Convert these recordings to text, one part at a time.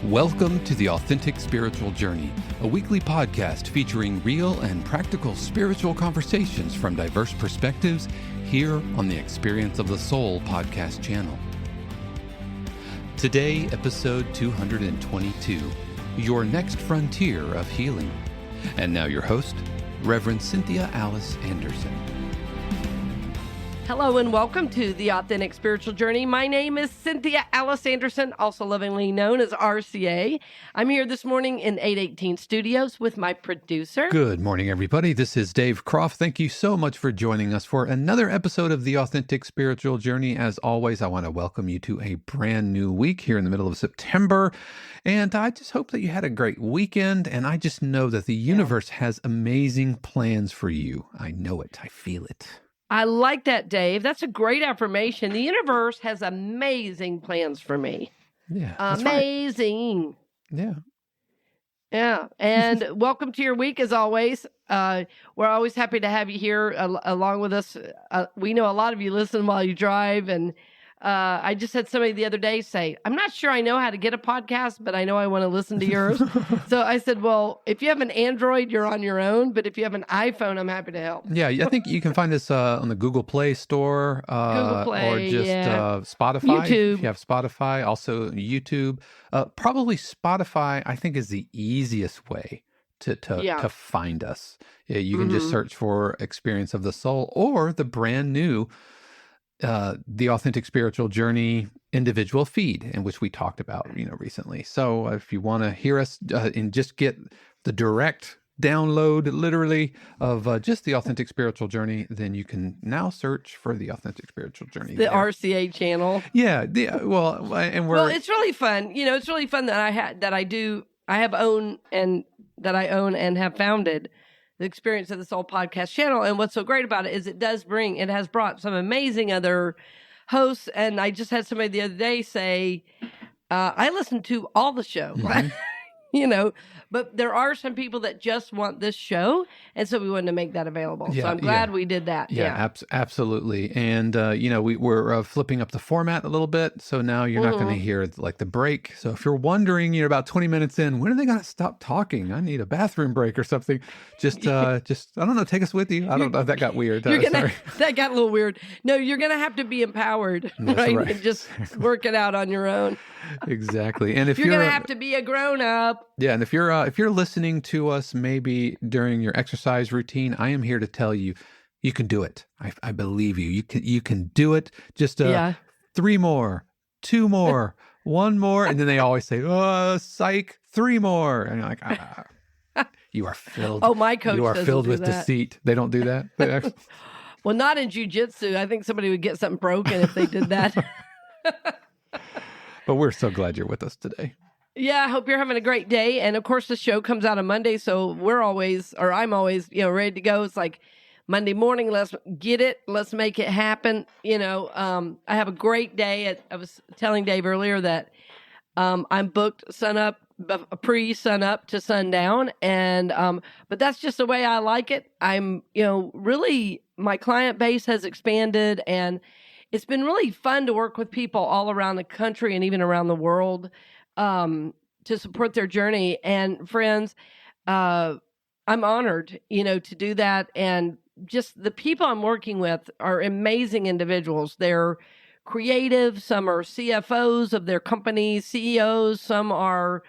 Welcome to the Authentic Spiritual Journey, a weekly podcast featuring real and practical spiritual conversations from diverse perspectives here on the Experience of the Soul podcast channel. Today, episode 222, Your Next Frontier of Healing. And now your host, Reverend Cynthia Alice Anderson. Hello and welcome to the Authentic Spiritual Journey. My name is Cynthia Alice Anderson, also lovingly known as RCA. I'm here this morning in 818 Studios with my producer. Good morning, everybody. This is Dave Croft. Thank you so much for joining us for another episode of the Authentic Spiritual Journey. As always, I want to welcome you to a brand new week here in the middle of September. And I just hope that you had a great weekend. And I just know that the universe has amazing plans for you. I know it. I feel it. I like that, Dave. That's a great affirmation. The universe has amazing plans for me. Yeah. Amazing. Right. Yeah. And welcome to your week, as always. We're always happy to have you here along with us. We know a lot of you listen while you drive. And I just had somebody the other day say, I'm not sure I know how to get a podcast, but I know I want to listen to yours. So I said, well, if you have an Android, you're on your own. But if you have an iPhone, I'm happy to help. Yeah, I think you can find us on the Google Play Store Google Play, or just Spotify. YouTube. If you have Spotify, also YouTube. Probably Spotify, I think, is the easiest way to find us. Yeah, you can just search for Experience of the Soul or the brand new the Authentic Spiritual Journey individual feed, in which we talked about, recently. So if you want to hear us and just get the direct download, literally, of just the Authentic Spiritual Journey, then you can now search for the Authentic Spiritual Journey. The RCA channel. Yeah. Well, it's really fun. It's really fun that I own and have founded the Experience of the Soul podcast channel. And what's so great about it is it has brought some amazing other hosts. And I just had somebody the other day say, I listen to all the show, but there are some people that just want this show. And so we wanted to make that available. So I'm glad we did that. Yeah. Absolutely. And, we're flipping up the format a little bit. So now you're not going to hear like the break. So if you're wondering, you're about 20 minutes in, when are they going to stop talking? I need a bathroom break or something. Just, I don't know, take us with you. I don't know if that got weird. That got a little weird. No, you're going to have to be empowered, right? And just work it out on your own. Exactly. And if you're going to have to be a grown up. Yeah. And if you're listening to us maybe during your exercise routine, I am here to tell you, you can do it. I believe you. You can do it. Just 3 more, 2 more, 1 more. And then they always say, psych, 3 more. And you're like, you are filled. Oh, my coach You are filled with that. deceit. They don't do that? Well, not in jiu-jitsu. I think somebody would get something broken if they did that. But we're so glad you're with us today. Yeah, I hope you're having a great day. And of course, the show comes out on Monday, so I'm always, ready to go. It's like Monday morning, let's get it, let's make it happen. I have a great day. I was telling Dave earlier that I'm booked pre-sun up to sundown, and but that's just the way I like it. I'm, really, my client base has expanded, and it's been really fun to work with people all around the country and even around the world to support their journey. And friends, I'm honored, to do that. And just the people I'm working with are amazing individuals. They're creative. Some are CFOs of their companies, CEOs. Some are,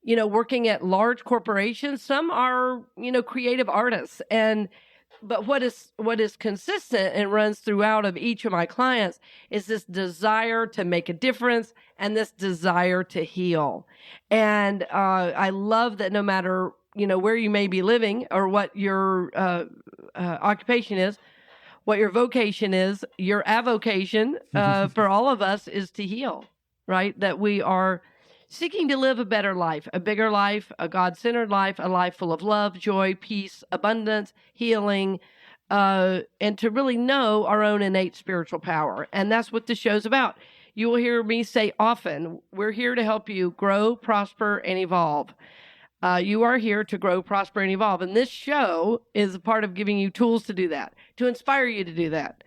working at large corporations. Some are, creative artists. But what is consistent and runs throughout of each of my clients is this desire to make a difference and this desire to heal. And I love that no matter, where you may be living or what your occupation is, what your vocation is, your avocation for all of us is to heal, right? That we are seeking to live a better life, a bigger life, a God-centered life, a life full of love, joy, peace, abundance, healing, and to really know our own innate spiritual power. And that's what this show's about. You will hear me say often, we're here to help you grow, prosper, and evolve. You are here to grow, prosper, and evolve. And this show is a part of giving you tools to do that, to inspire you to do that.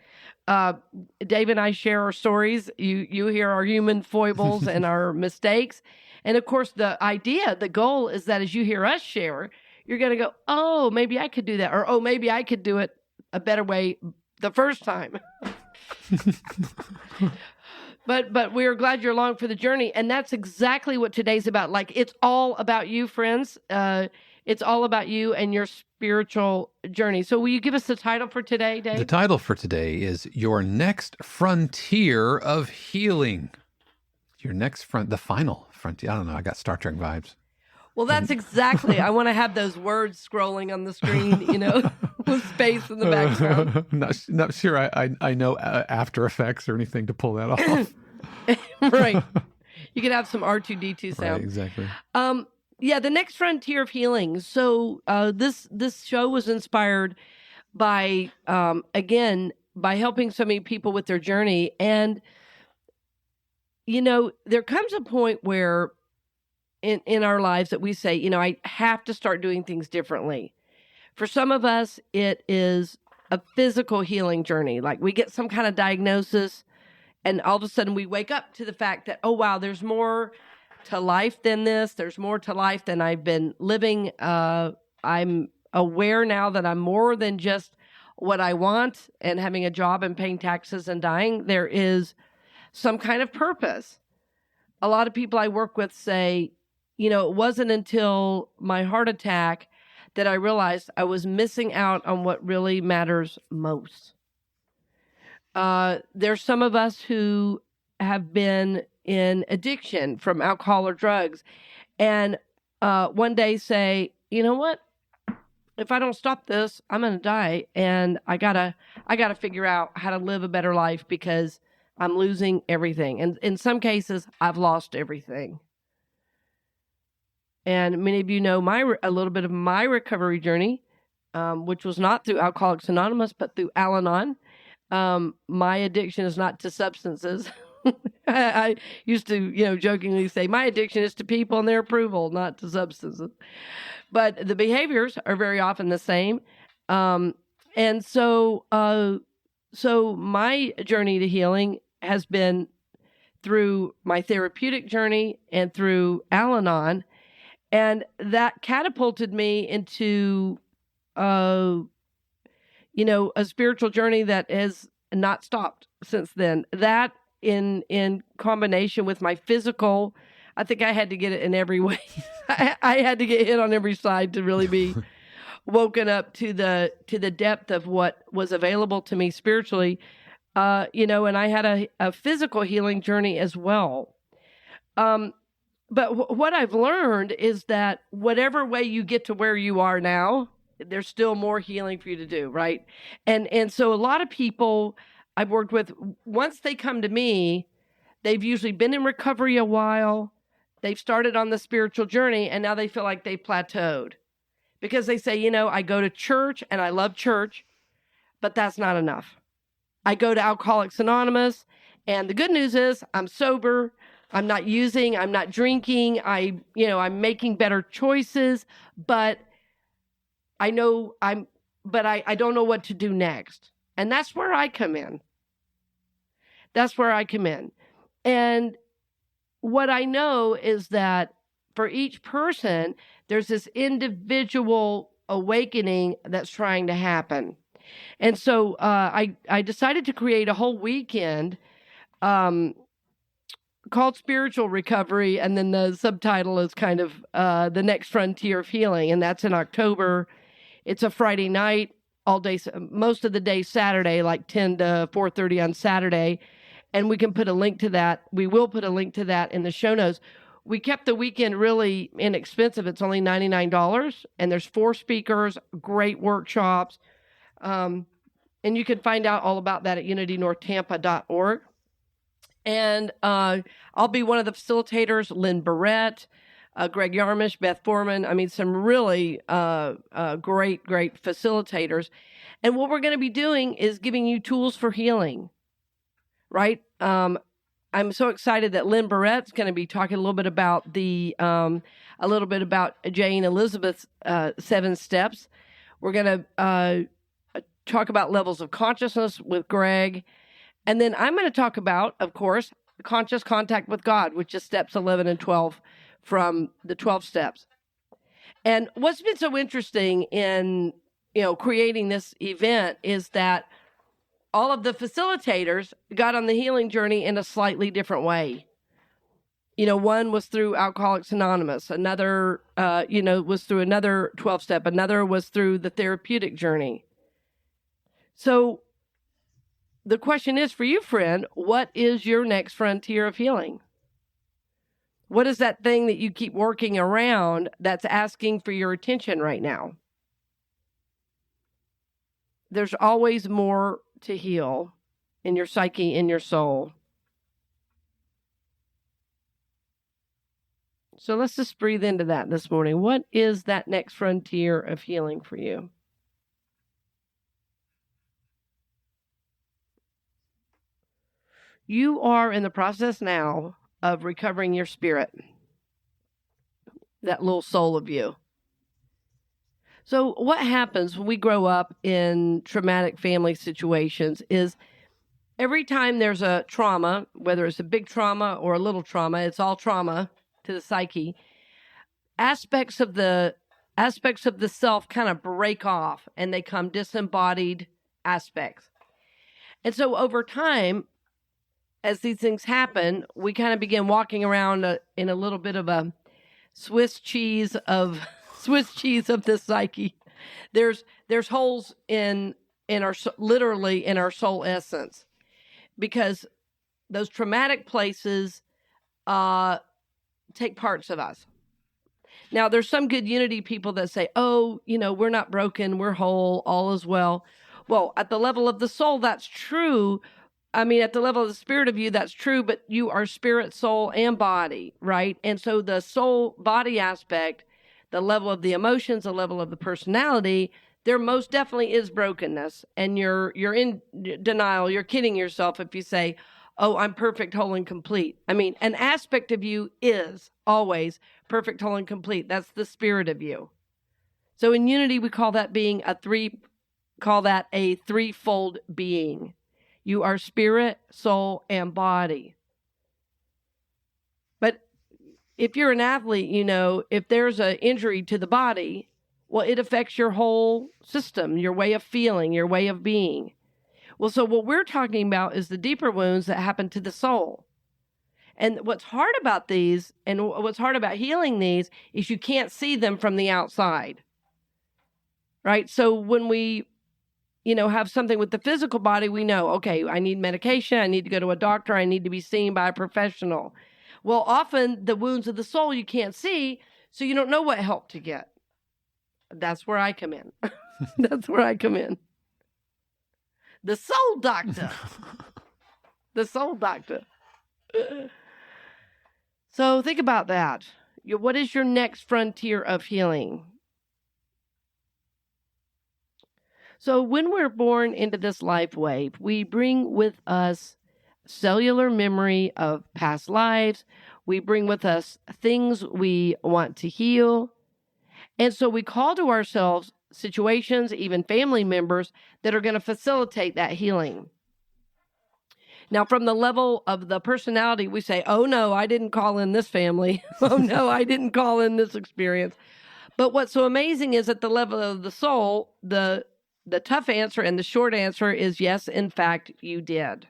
Dave and I share our stories. You hear our human foibles and our mistakes. And of course, the goal is that as you hear us share, you're going to go, oh, maybe I could do that. Or, oh, maybe I could do it a better way the first time. But we're glad you're along for the journey. And that's exactly what today's about. Like, it's all about you, friends. It's all about you and your spiritual journey. So will you give us the title for today, Dave? The title for today is Your Next Frontier of Healing. The final frontier. I don't know. I got Star Trek vibes. Well, that's exactly. I want to have those words scrolling on the screen, with space in the background. Not sure I know After Effects or anything to pull that off. Right. You could have some R2-D2 sound. Right, exactly. Yeah, the next frontier of healing. So this show was inspired by, by helping so many people with their journey. And, there comes a point where in our lives that we say, I have to start doing things differently. For some of us, it is a physical healing journey. Like we get some kind of diagnosis and all of a sudden we wake up to the fact that, oh, wow, there's more to life than this. There's more to life than I've been living. I'm aware now that I'm more than just what I want and having a job and paying taxes and dying. There is some kind of purpose. A lot of people I work with say, it wasn't until my heart attack that I realized I was missing out on what really matters most. There's some of us who have been in addiction from alcohol or drugs and one day say, you know what? If I don't stop this, I'm going to die. And I gotta figure out how to live a better life because I'm losing everything. And in some cases, I've lost everything. And many of you know a little bit of my recovery journey, which was not through Alcoholics Anonymous, but through Al-Anon. My addiction is not to substances. I used to, jokingly say my addiction is to people and their approval, not to substances. But the behaviors are very often the same. And so my journey to healing has been through my therapeutic journey and through Al-Anon. And that catapulted me into, a spiritual journey that has not stopped since then. That in combination with my physical, I think I had to get it in every way. I had to get hit on every side to really be woken up to the depth of what was available to me spiritually. And I had a physical healing journey as well. But what I've learned is that whatever way you get to where you are now, there's still more healing for you to do, right? And so a lot of people I've worked with, once they come to me, they've usually been in recovery a while, they've started on the spiritual journey, and now they feel like they've plateaued. Because they say, I go to church, and I love church, but that's not enough. I go to Alcoholics Anonymous, and the good news is I'm sober, I'm not using, I'm not drinking, I'm making better choices, but I don't know what to do next. And that's where I come in. And what I know is that for each person, there's this individual awakening that's trying to happen. And so I decided to create a whole weekend called Spiritual Recovery, and then the subtitle is kind of The Next Frontier of Healing, and that's in October. It's a Friday night, all day, most of the day Saturday, like 10 to 4:30 on Saturday, and we can put a link to that. We will put a link to that in the show notes. We kept the weekend really inexpensive. It's only $99, and there's 4 speakers, great workshops, and you can find out all about that at unitynorthtampa.org. And I'll be one of the facilitators, Lynn Barrett, Greg Yarmish, Beth Foreman. Some really great facilitators. And what we're going to be doing is giving you tools for healing, right? I'm so excited that Lynn Barrett's going to be talking a little bit about Jane Elizabeth's 7 steps. We're going to talk about levels of consciousness with Greg. And then I'm going to talk about, of course, conscious contact with God, which is steps 11 and 12 from the 12 steps. And what's been so interesting in, creating this event is that all of the facilitators got on the healing journey in a slightly different way. One was through Alcoholics Anonymous. Another, was through another 12-step. Another was through the therapeutic journey. So the question is for you, friend, what is your next frontier of healing? What is that thing that you keep working around that's asking for your attention right now? There's always more to heal in your psyche, in your soul. So let's just breathe into that this morning. What is that next frontier of healing for you? You are in the process now of recovering your spirit, that little soul of you. So what happens when we grow up in traumatic family situations is every time there's a trauma, whether it's a big trauma or a little trauma, it's all trauma to the psyche, aspects of the self kind of break off and they come disembodied aspects. And so over time, as these things happen, we kind of begin walking around in a little bit of a Swiss cheese of the psyche. There's holes in our, literally in our soul essence, because those traumatic places take parts of us. Now, there's some good unity people that say, oh, we're not broken, we're whole, all is well. Well, at the level of the soul, that's true. I mean, at the level of the spirit of you, that's true, but you are spirit, soul, and body, right? And so the soul body aspect, the level of the emotions, the level of the personality, there most definitely is brokenness. And you're in denial. You're kidding yourself if you say, oh, I'm perfect, whole, and complete. I mean, an aspect of you is always perfect, whole, and complete. That's the spirit of you. So in unity, we call that a threefold being. You are spirit, soul, and body. But if you're an athlete, if there's an injury to the body, well, it affects your whole system, your way of feeling, your way of being. Well, so what we're talking about is the deeper wounds that happen to the soul. And what's hard about these and what's hard about healing these is you can't see them from the outside, right? So when we have something with the physical body, we know, okay, I need medication, I need to go to a doctor, I need to be seen by a professional. Well, often the wounds of the soul you can't see, so you don't know what help to get. That's where I come in. That's where I come in. The soul doctor. The soul doctor. So think about that. What is your next frontier of healing? So when we're born into this life wave, we bring with us cellular memory of past lives. We bring with us things we want to heal. And so we call to ourselves situations, even family members, that are going to facilitate that healing. Now, from the level of the personality, we say, oh, no, I didn't call in this family. Oh, no, I didn't call in this experience. But what's so amazing is at the level of the soul, the tough answer and the short answer is yes, in fact, you did.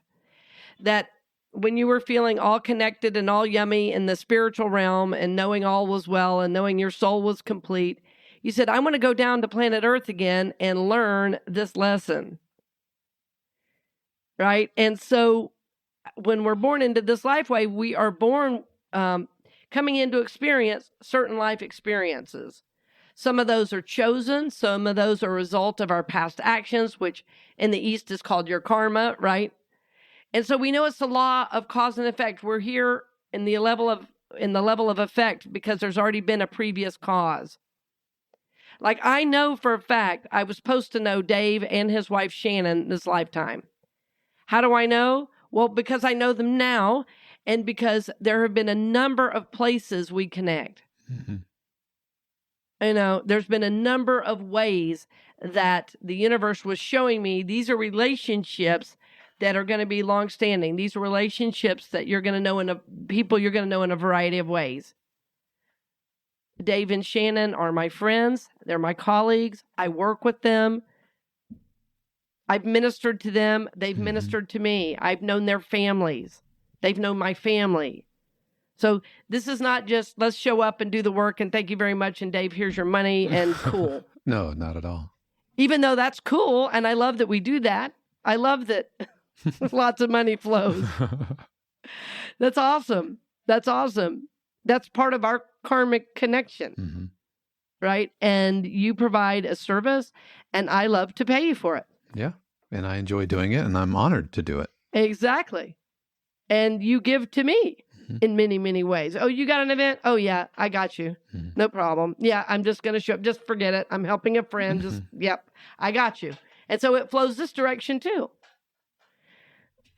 That when you were feeling all connected and all yummy in the spiritual realm and knowing all was well and knowing your soul was complete, you said, I want to go down to planet Earth again and learn this lesson. Right? And so when we're born into this life wave, we are born coming into experience certain life experiences. Some of those are chosen. Some of those are a result of our past actions, which in the East is called your karma, right? And so we know it's the law of cause and effect. We're here in the level of effect because there's already been a previous cause. Like I know for a fact I was supposed to know Dave and his wife Shannon this lifetime. How do I know? Well, because I know them now and because there have been a number of places we connect. Mm-hmm. There's been a number of ways that the universe was showing me these are relationships that are going to be long-standing. These are relationships that you're going to know people you're going to know in a variety of ways. Dave and Shannon are my friends. They're my colleagues. I work with them. I've ministered to them. They've ministered to me. I've known their families. They've known my family. So this is not just let's show up and do the work and thank you very much and Dave, here's your money and cool. No, not at all. Even though that's cool and I love that we do that. I love that lots of money flows. That's awesome. That's awesome. That's part of our karmic connection, right? And you provide a service and I love to pay you for it. Yeah. And I enjoy doing it and I'm honored to do it. Exactly. And you give to me in many, many ways. Oh, you got an event? Oh, yeah, I got you. No problem. Yeah, I'm just going to show up. Just forget it. I'm helping a friend. Yep, I got you. And so it flows this direction too.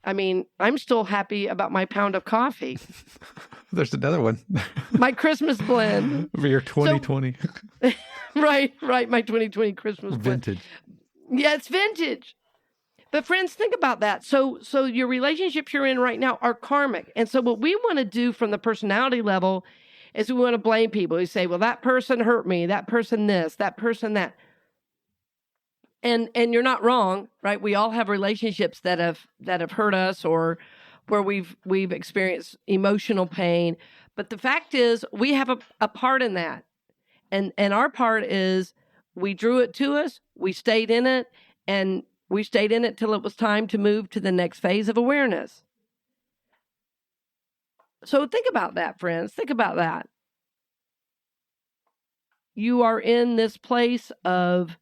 I mean, I'm still happy about my pound of coffee. There's another one. My Christmas blend. For your 2020. So, right. My 2020 Christmas Vintage. Blend. Yeah, it's vintage. But friends, think about that. So your relationships you're in right now are karmic. And so what we want to do from the personality level is we want to blame people. We say, well, that person hurt me, that person this, that person that. And you're not wrong, right? We all have relationships that have hurt us or where we've experienced emotional pain. But the fact is we have a part in that. And our part is we drew it to us, we stayed in it, and we stayed in it till it was time to move to the next phase of awareness. So think about that, friends. Think about that. You are in this place of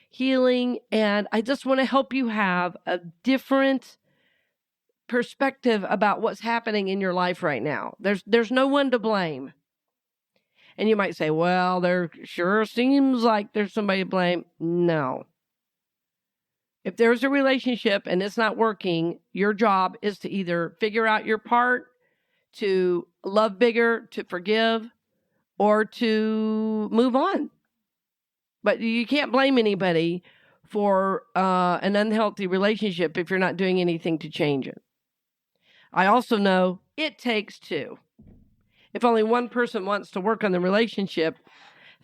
healing, and I just want to help you have a different perspective about what's happening in your life right now. There's no one to blame. And you might say, well, there sure seems like there's somebody to blame. No. If there's a relationship and it's not working, your job is to either figure out your part, to love bigger, to forgive, or to move on. But you can't blame anybody for an unhealthy relationship if you're not doing anything to change it. I also know it takes two. If only one person wants to work on the relationship,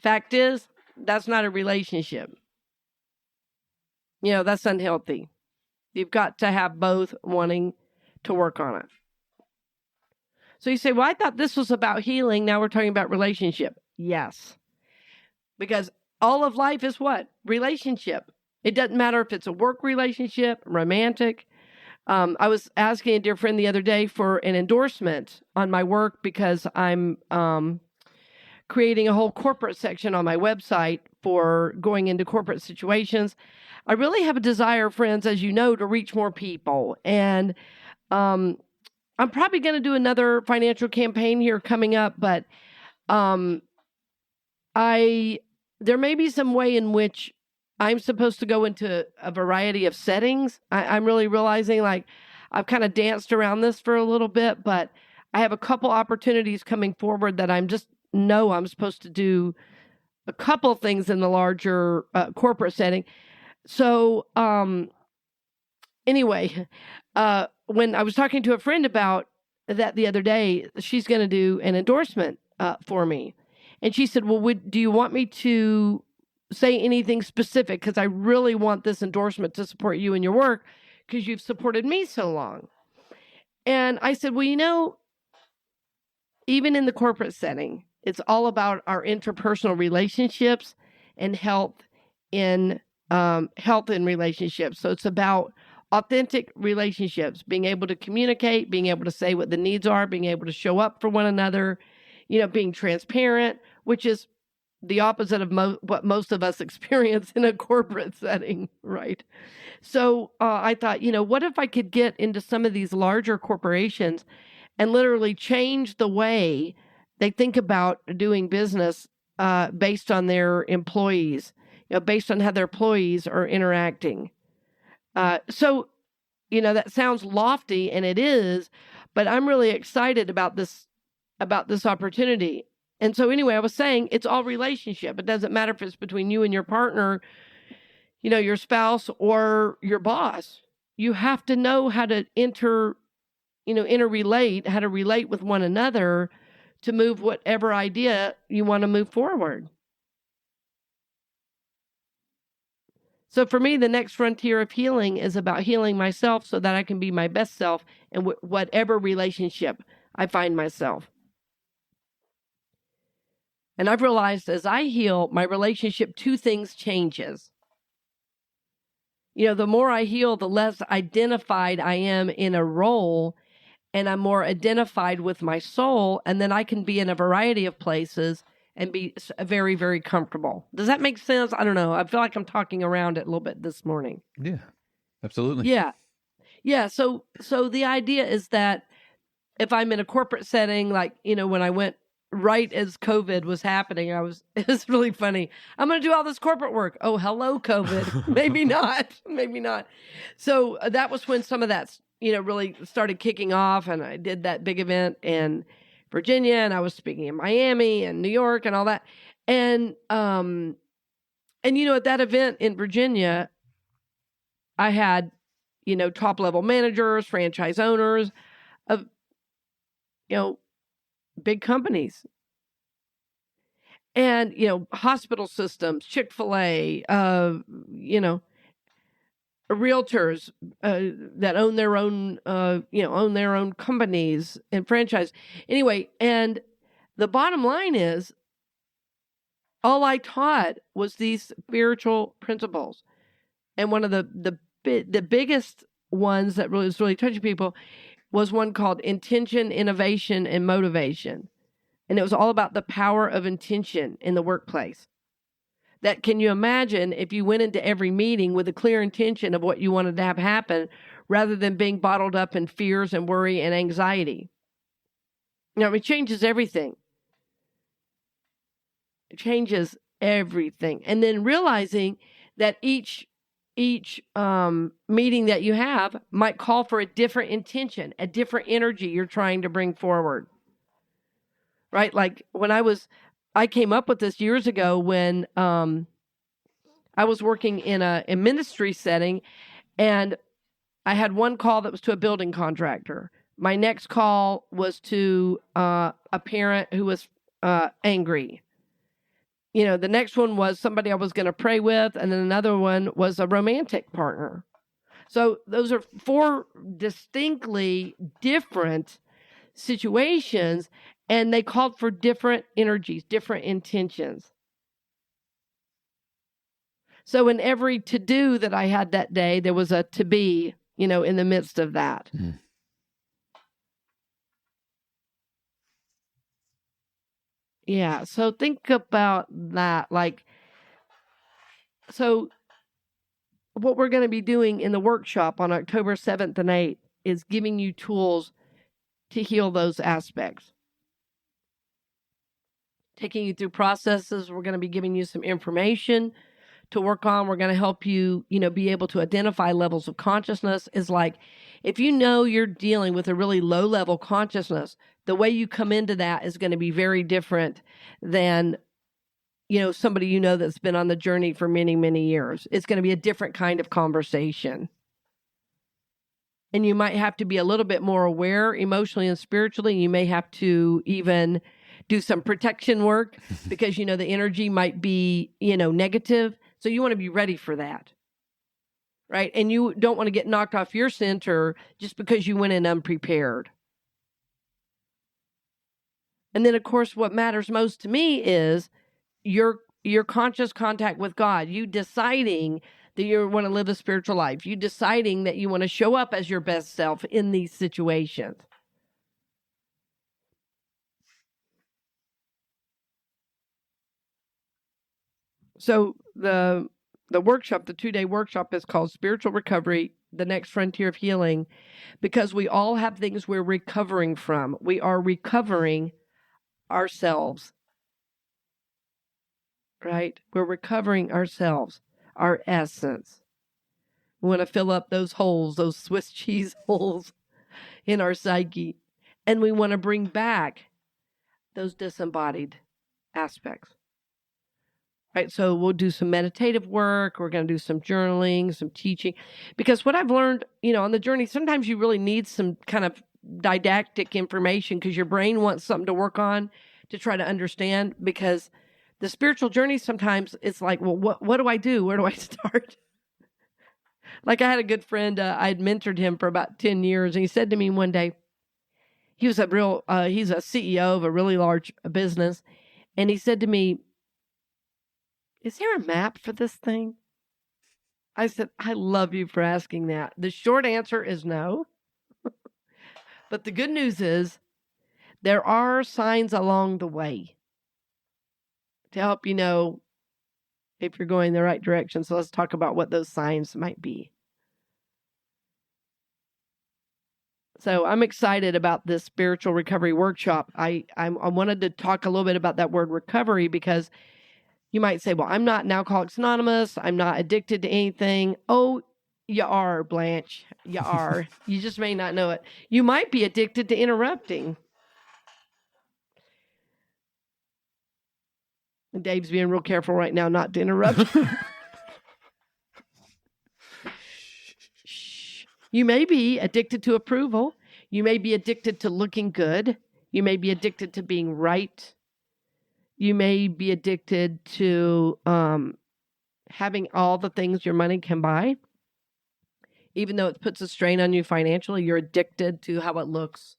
fact is, that's not a relationship. That's unhealthy. You've got to have both wanting to work on it. So you say, well, I thought this was about healing. Now we're talking about relationship. Yes. Because all of life is what? Relationship. It doesn't matter if it's a work relationship, romantic. I was asking a dear friend the other day for an endorsement on my work because I'm creating a whole corporate section on my website for going into corporate situations. I really have a desire, friends, as you know, to reach more people. And I'm probably going to do another financial campaign here coming up, but there may be some way in which I'm supposed to go into a variety of settings. I'm really realizing I've kind of danced around this for a little bit, but I have a couple opportunities coming forward that I'm supposed to do a couple things in the larger corporate setting. So anyway, when I was talking to a friend about that the other day, she's going to do an endorsement for me. And she said, well, do you want me to say anything specific? Because I really want this endorsement to support you in your work because you've supported me so long. And I said, well, even in the corporate setting, it's all about our interpersonal relationships and health in relationships. So it's about authentic relationships, being able to communicate, being able to say what the needs are, being able to show up for one another, being transparent, which is the opposite of what most of us experience in a corporate setting, right? So I thought, what if I could get into some of these larger corporations and literally change the way they think about doing business based on their employees, based on how their employees are interacting. So that sounds lofty, and it is, but I'm really excited about this opportunity. And so anyway, I was saying it's all relationship. It doesn't matter if it's between you and your partner, your spouse or your boss. You have to know how to interrelate, how to relate with one another to move whatever idea you want to move forward. So for me, the next frontier of healing is about healing myself so that I can be my best self in whatever relationship I find myself. And I've realized as I heal my relationship, two things changes. The more I heal, the less identified I am in a role, and I'm more identified with my soul, and then I can be in a variety of places and be very, very comfortable. Does that make sense? I don't know. I feel like I'm talking around it a little bit this morning. Yeah, absolutely. Yeah. Yeah. So the idea is that if I'm in a corporate setting, like, when I went right as COVID was happening, it was really funny. I'm going to do all this corporate work. Oh, hello, COVID. Maybe not. Maybe not. So that was when some of that, really started kicking off. And I did that big event in Virginia, and I was speaking in Miami and New York and all that. And at that event in Virginia, I had, top level managers, franchise owners of, big companies. And, hospital systems, Chick-fil-A, realtors that own their own companies and franchise. Anyway, and the bottom line is, all I taught was these spiritual principles. And one of the biggest ones that was really touching people was one called intention, innovation, and motivation. And it was all about the power of intention in the workplace. That, can you imagine if you went into every meeting with a clear intention of what you wanted to have happen, rather than being bottled up in fears and worry and anxiety? It changes everything. It changes everything. And then realizing that each meeting that you have might call for a different intention, a different energy you're trying to bring forward. Right? Like when I came up with this years ago when I was working in a ministry setting, and I had one call that was to a building contractor. My next call was to a parent who was angry. The next one was somebody I was going to pray with, and then another one was a romantic partner. So those are 4 distinctly different situations, and they called for different energies, different intentions. So in every to-do that I had that day, there was a to-be, in the midst of that. Mm. Yeah, so think about that. So what we're going to be doing in the workshop on October 7th and 8th is giving you tools to heal those aspects. Taking you through processes. We're going to be giving you some information to work on. We're going to help you, be able to identify levels of consciousness. Is like, if you're dealing with a really low level consciousness, the way you come into that is going to be very different than, somebody that's been on the journey for many, many years. It's going to be a different kind of conversation. And you might have to be a little bit more aware emotionally and spiritually. You may have to even do some protection work because, the energy might be, negative. So you want to be ready for that. Right? And you don't want to get knocked off your center just because you went in unprepared. And then, of course, what matters most to me is your conscious contact with God. You deciding that you want to live a spiritual life. You deciding that you want to show up as your best self in these situations. So the workshop, the 2-day workshop, is called Spiritual Recovery, the Next Frontier of Healing, because we all have things we're recovering from. We are recovering ourselves, right? We're recovering ourselves, our essence. We want to fill up those holes, those Swiss cheese holes in our psyche. And we want to bring back those disembodied aspects. Right, so we'll do some meditative work. We're going to do some journaling, some teaching, because what I've learned, on the journey, sometimes you really need some kind of didactic information because your brain wants something to work on to try to understand. Because the spiritual journey, sometimes it's like, well, what do I do? Where do I start? Like I had a good friend, I had mentored him for about 10 years, and he said to me one day, he's a CEO of a really large business, and he said to me, is there a map for this thing? I said, I love you for asking that. The short answer is no. But the good news is there are signs along the way to help you know if you're going the right direction. So let's talk about what those signs might be. So I'm excited about this spiritual recovery workshop. I wanted to talk a little bit about that word recovery because you might say, well, I'm not an Alcoholics Anonymous. I'm not addicted to anything. Oh, you are, Blanche. You are. You just may not know it. You might be addicted to interrupting. And Dave's being real careful right now not to interrupt. Shh. You may be addicted to approval. You may be addicted to looking good. You may be addicted to being right. You may be addicted to having all the things your money can buy. Even though it puts a strain on you financially, you're addicted to how it looks,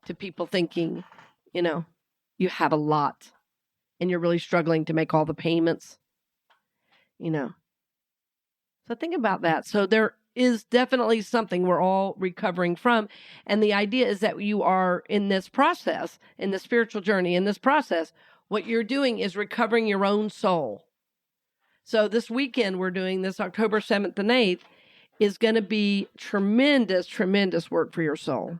to people thinking, you have a lot and you're really struggling to make all the payments, So think about that. So there is definitely something we're all recovering from. And the idea is that you are in this process, in the spiritual journey, in this process, what you're doing is recovering your own soul. So this weekend we're doing this October 7th and 8th is going to be tremendous, tremendous work for your soul.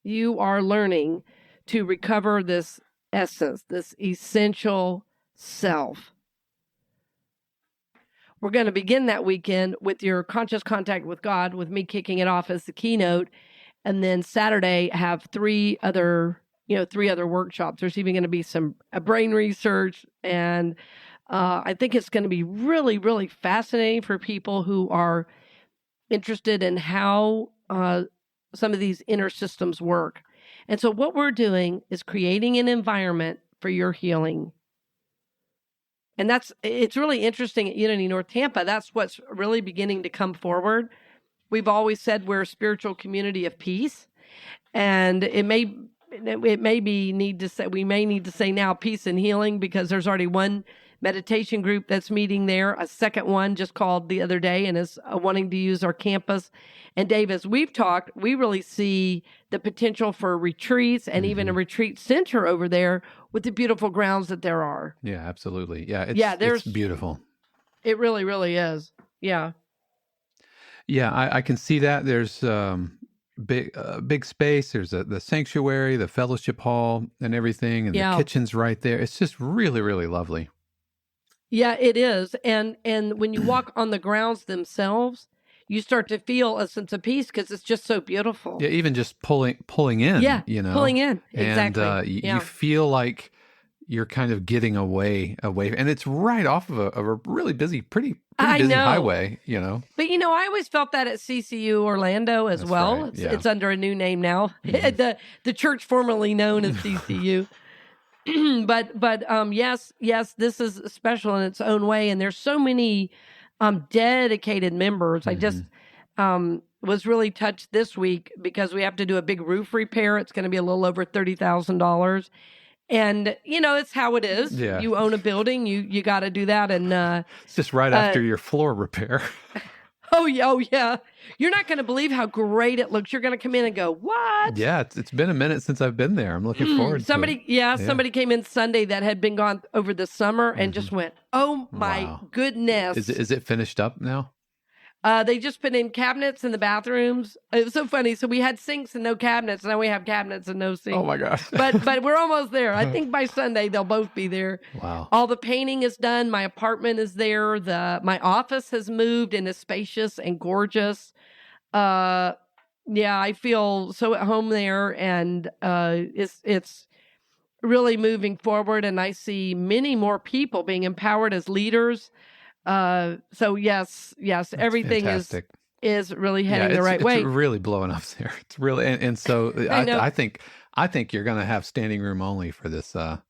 You are learning to recover this essence, this essential self. We're going to begin that weekend with your conscious contact with God, with me kicking it off as the keynote. And then Saturday have three other workshops. There's even going to be some brain research. And I think it's going to be really, really fascinating for people who are interested in how some of these inner systems work. And so what we're doing is creating an environment for your healing. And it's really interesting at Unity North Tampa. That's what's really beginning to come forward. We've always said we're a spiritual community of peace. And we may need to say now peace and healing, because there's already one meditation group that's meeting there, a second one just called the other day and is wanting to use our campus. And Dave, as we've talked, we really see the potential for retreats and even a retreat center over there with the beautiful grounds that there are. Yeah, absolutely. Yeah, it's beautiful. It really, really is. Yeah. Yeah, I can see that. There's big space. There's the sanctuary, the fellowship hall, and everything, and the kitchen's right there. It's just really, really lovely. Yeah, it is. And when you walk on the grounds themselves, you start to feel a sense of peace because it's just so beautiful. Yeah, even just pulling in. Yeah, pulling in. Exactly. And you feel like you're kind of getting away, and it's right off of a really busy, pretty busy highway, But I always felt that at CCU Orlando as well. Right. It's under a new name now. Mm-hmm. the church formerly known as CCU. but yes, this is special in its own way, and there's so many dedicated members. Mm-hmm. I just was really touched this week because we have to do a big roof repair. It's going to be a little over $30,000. And, it's how it is. Yeah. You own a building, you got to do that. And it's just right after your floor repair. Oh, yeah. You're not going to believe how great it looks. You're going to come in and go, what? Yeah, it's been a minute since I've been there. I'm looking forward to it. Yeah, somebody came in Sunday that had been gone over the summer and just went, oh, my goodness. Is it finished up now? They just put in cabinets in the bathrooms. It was so funny. So we had sinks and no cabinets. Now we have cabinets and no sinks. Oh my gosh. but we're almost there. I think by Sunday they'll both be there. Wow. All the painting is done. My apartment is there. My office has moved and is spacious and gorgeous. I feel so at home there, and it's really moving forward, and I see many more people being empowered as leaders. So yes, That's everything fantastic. is really heading the right way. It's really blowing up there. It's really, and so I know. I think you're going to have standing room only for this, the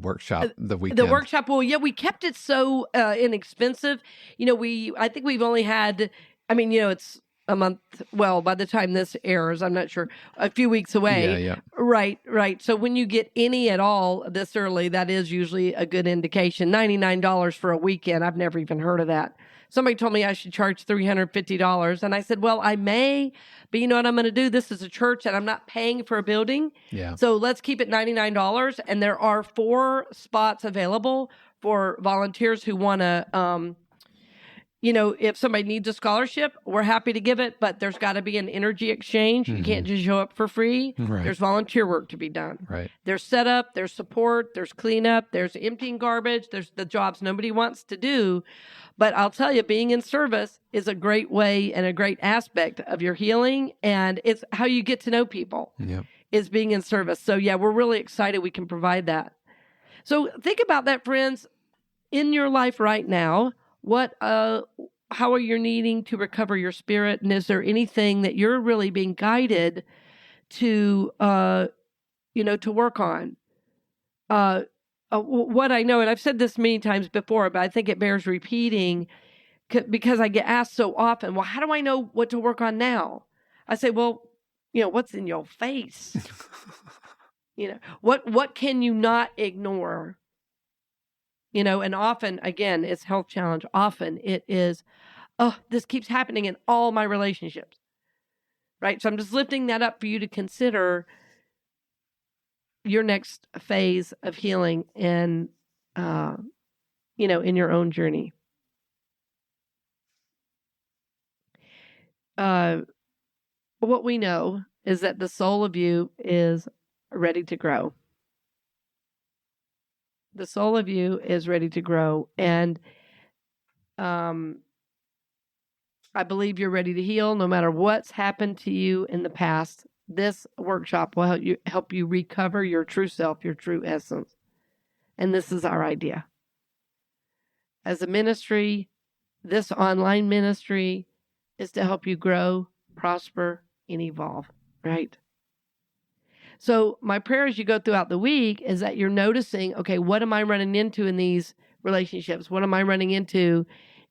workshop, the weekend. The workshop. Well, yeah, we kept it so inexpensive. I think we've only had, it's a month. Well, by the time this airs, I'm not sure, a few weeks away. Yeah. Right. So when you get any at all this early, that is usually a good indication. $99 for a weekend. I've never even heard of that. Somebody told me I should charge $350. And I said, well, I may, but you know what I'm going to do? This is a church and I'm not paying for a building. Yeah. So let's keep it $99. And there are 4 spots available for volunteers who want to, if somebody needs a scholarship, we're happy to give it, but there's got to be an energy exchange. You can't just show up for free. Right. There's volunteer work to be done. Right. There's setup, there's support, there's cleanup, there's emptying garbage, there's the jobs nobody wants to do. But I'll tell you, being in service is a great way and a great aspect of your healing, and it's how you get to know people. Yep. Is being in service. So yeah, we're really excited we can provide that. So think about that, friends, in your life right now. How are you needing to recover your spirit? And is there anything that you're really being guided to, to work on? What I know, and I've said this many times before, but I think it bears repeating because I get asked so often, well, how do I know what to work on now? I say, well, what's in your face? What can you not ignore? And often, again, it's health challenge. Often it is, this keeps happening in all my relationships, right? So I'm just lifting that up for you to consider your next phase of healing in your own journey. What we know is that the soul of you is ready to grow. The soul of you is ready to grow. And I believe you're ready to heal no matter what's happened to you in the past. This workshop will help you recover your true self, your true essence. And this is our idea. As a ministry, this online ministry is to help you grow, prosper, and evolve, right? So my prayer as you go throughout the week is that you're noticing, okay, what am I running into in these relationships? What am I running into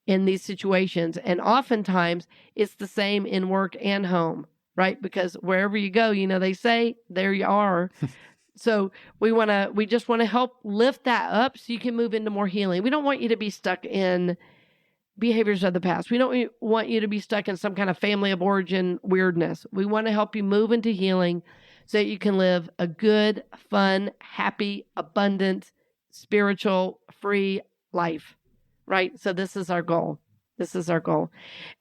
in these situations? And oftentimes it's the same in work and home, right? Because wherever you go, they say, there you are. So we just want to help lift that up so you can move into more healing. We don't want you to be stuck in behaviors of the past. We don't want you to be stuck in some kind of family of origin weirdness. We want to help you move into healing so that you can live a good, fun, happy, abundant, spiritual, free life, right? So this is our goal. This is our goal.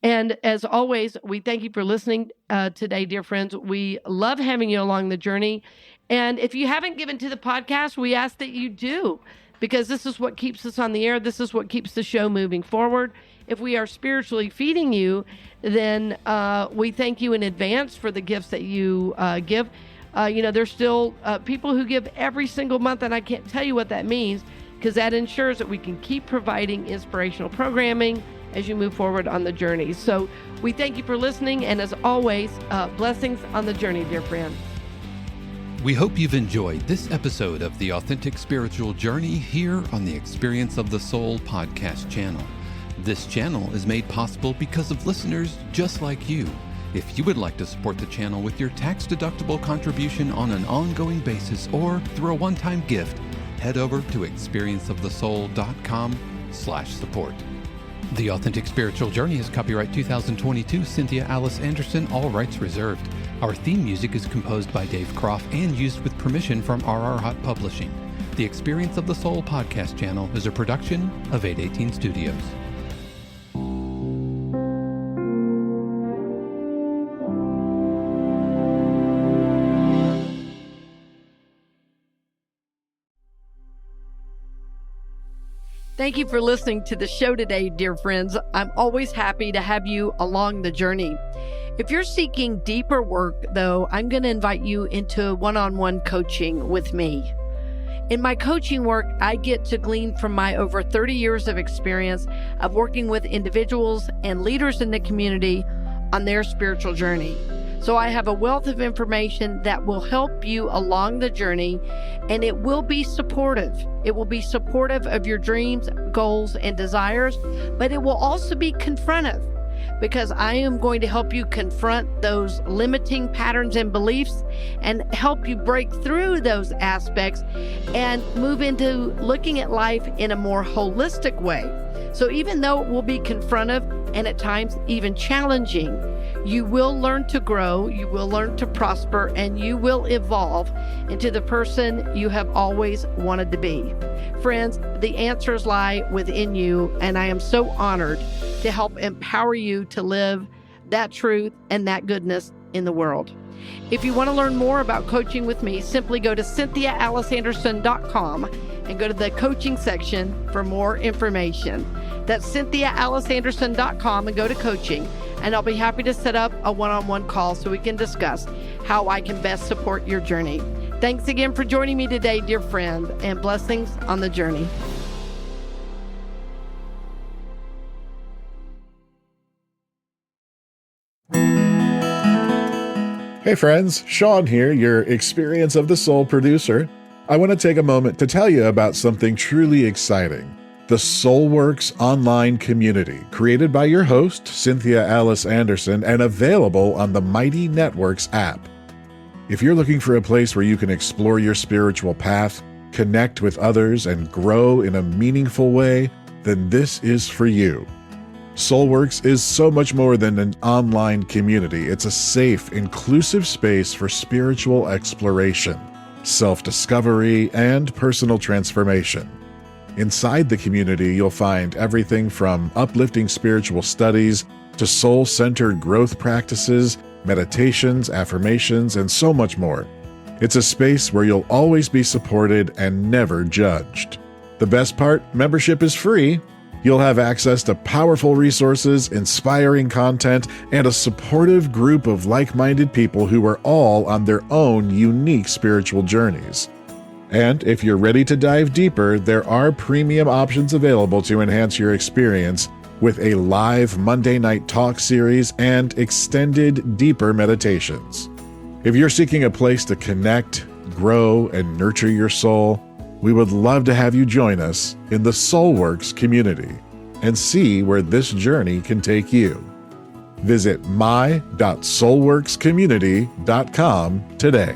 And as always, we thank you for listening today, dear friends. We love having you along the journey. And if you haven't given to the podcast, we ask that you do, because this is what keeps us on the air. This is what keeps the show moving forward. If we are spiritually feeding you, then we thank you in advance for the gifts that you give. There's still people who give every single month, and I can't tell you what that means, because that ensures that we can keep providing inspirational programming as you move forward on the journey. So we thank you for listening, and as always, blessings on the journey, dear friend. We hope you've enjoyed this episode of the Authentic Spiritual Journey here on the Experience of the Soul podcast channel. This channel is made possible because of listeners just like you. If you would like to support the channel with your tax-deductible contribution on an ongoing basis or through a one-time gift, head over to experienceofthesoul.com/support. The Authentic Spiritual Journey is copyright 2022, Cynthia Alice Anderson, all rights reserved. Our theme music is composed by Dave Croft and used with permission from RR Hot Publishing. The Experience of the Soul podcast channel is a production of 818 Studios. Thank you for listening to the show today, dear friends. I'm always happy to have you along the journey. If you're seeking deeper work, though, I'm going to invite you into one-on-one coaching with me. In my coaching work, I get to glean from my over 30 years of experience of working with individuals and leaders in the community on their spiritual journey. So I have a wealth of information that will help you along the journey, and it will be supportive. It will be supportive of your dreams, goals, and desires, but it will also be confrontive, because I am going to help you confront those limiting patterns and beliefs and help you break through those aspects and move into looking at life in a more holistic way. So even though it will be confrontive and at times even challenging, you will learn to grow, you will learn to prosper, and you will evolve into the person you have always wanted to be. Friends, the answers lie within you, and I am so honored to help empower you to live that truth and that goodness in the world. If you want to learn more about coaching with me, simply go to CynthiaAllisAnderson.com and go to the coaching section for more information. That's CynthiaAllisAnderson.com and go to coaching, and I'll be happy to set up a one-on-one call so we can discuss how I can best support your journey. Thanks again for joining me today, dear friend, and blessings on the journey. Hey friends, Sean here, your Experience of the Soul producer. I want to take a moment to tell you about something truly exciting. The SoulWorks online community, created by your host, Cynthia Alice Anderson, and available on the Mighty Networks app. If you're looking for a place where you can explore your spiritual path, connect with others, and grow in a meaningful way, then this is for you. SoulWorks is so much more than an online community. It's a safe, inclusive space for spiritual exploration, self-discovery, and personal transformation. Inside the community, you'll find everything from uplifting spiritual studies to soul-centered growth practices, meditations, affirmations, and so much more. It's a space where you'll always be supported and never judged. The best part, membership is free. You'll have access to powerful resources, inspiring content, and a supportive group of like-minded people who are all on their own unique spiritual journeys. And if you're ready to dive deeper, there are premium options available to enhance your experience with a live Monday night talk series and extended, deeper meditations. If you're seeking a place to connect, grow, and nurture your soul, we would love to have you join us in the SoulWorks community and see where this journey can take you. Visit my.soulworkscommunity.com today.